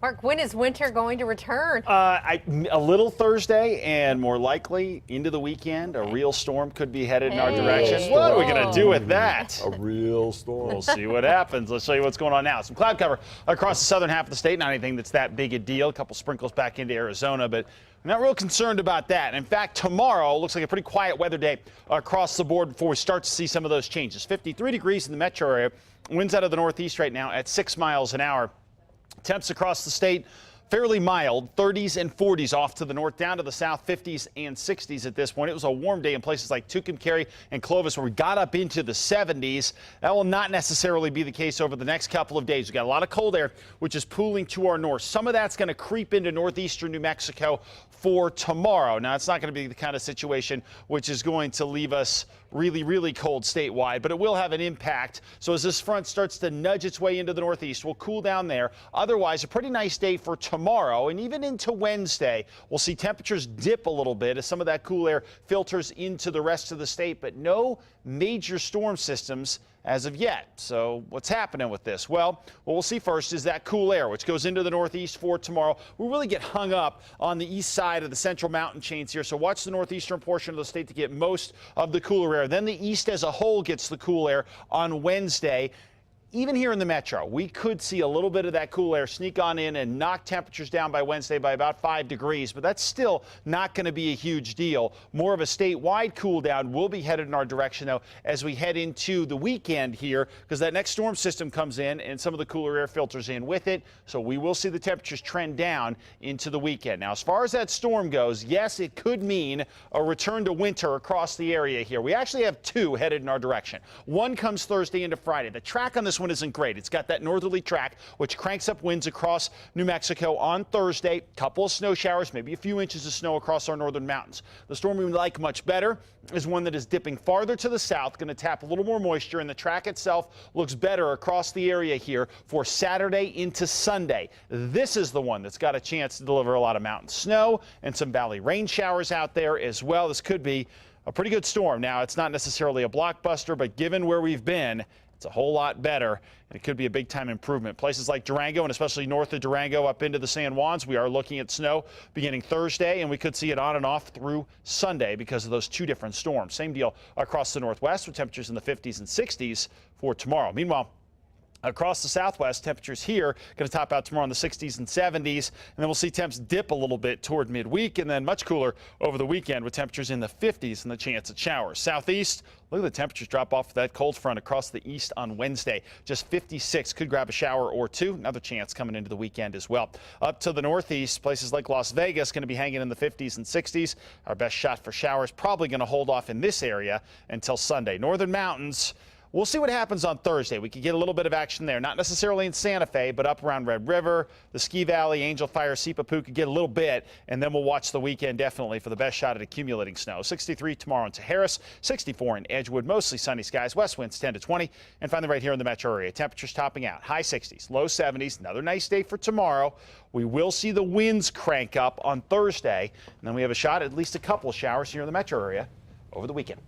Mark, when is winter going to return? A little Thursday, and more likely into the weekend. A real storm could be headed in our direction. What are we going to do with that? A real storm. We'll see what happens. Let's show you what's going on now. Some cloud cover across the southern half of the state. Not anything that's that big a deal. A couple sprinkles back into Arizona, but I'm not real concerned about that. In fact, tomorrow looks like a pretty quiet weather day across the board before we start to see some of those changes. 53 degrees in the metro area. Winds out of the northeast right now at 6 miles an hour. Temps across the state fairly mild, 30s and 40s off to the north, down to the south, 50s and 60s at this point. It was a warm day in places like Tucumcari and Clovis where we got up into the 70s. That will not necessarily be the case over the next couple of days. We got a lot of cold air, which is pooling to our north. Some of that's going to creep into northeastern New Mexico for tomorrow. Now, it's not going to be the kind of situation which is going to leave us really, really cold statewide, but it will have an impact. So as this front starts to nudge its way into the northeast, we'll cool down there. Otherwise, a pretty nice day for tomorrow and even into Wednesday. We'll see temperatures dip a little bit as some of that cool air filters into the rest of the state, but no major storm systems as of yet. So what's happening with this? Well, what we'll see first is that cool air, which goes into the northeast for tomorrow. We'll really get hung up on the east side of the central mountain chains here. So watch the northeastern portion of the state to get most of the cooler air. Then the east as a whole gets the cool air on Wednesday. Even here in the metro, we could see a little bit of that cool air sneak on in and knock temperatures down by Wednesday by about 5 degrees, but that's still not going to be a huge deal. More of a statewide cool down will be headed in our direction, though, as we head into the weekend here, because that next storm system comes in and some of the cooler air filters in with it. So we will see the temperatures trend down into the weekend. Now, as far as that storm goes, yes, it could mean a return to winter across the area here. We actually have two headed in our direction. One comes Thursday into Friday. The track on this one isn't great. It's got that northerly track, which cranks up winds across New Mexico on Thursday. Couple of snow showers, maybe a few inches of snow across our northern mountains. The storm we like much better is one that is dipping farther to the south, going to tap a little more moisture, and the track itself looks better across the area here for Saturday into Sunday. This is the one that's got a chance to deliver a lot of mountain snow and some valley rain showers out there as well. This could be a pretty good storm. Now, it's not necessarily a blockbuster, but given where we've been, it's a whole lot better, and it could be a big-time improvement. Places like Durango, and especially north of Durango up into the San Juans, we are looking at snow beginning Thursday, and we could see it on and off through Sunday because of those two different storms. Same deal across the northwest with temperatures in the 50s and 60s for tomorrow. Meanwhile, across the southwest, temperatures here going to top out tomorrow in the 60s and 70s, and then we'll see temps dip a little bit toward midweek, and then much cooler over the weekend with temperatures in the 50s and the chance at showers. Southeast, look at the temperatures drop off that cold front across the east on Wednesday. Just 56, could grab a shower or two. Another chance coming into the weekend as well. Up to the northeast, places like Las Vegas going to be hanging in the 50s and 60s. Our best shot for showers probably going to hold off in this area until Sunday. Northern mountains, we'll see what happens on Thursday. We could get a little bit of action there, not necessarily in Santa Fe, but up around Red River, the Ski Valley, Angel Fire, Sipapu could get a little bit, and then we'll watch the weekend definitely for the best shot at accumulating snow. 63 tomorrow in Harris, 64 in Edgewood, mostly sunny skies, west winds 10 to 20, and finally right here in the metro area, temperatures topping out, high 60s, low 70s, another nice day for tomorrow. We will see the winds crank up on Thursday, and then we have a shot at least a couple of showers here in the metro area over the weekend.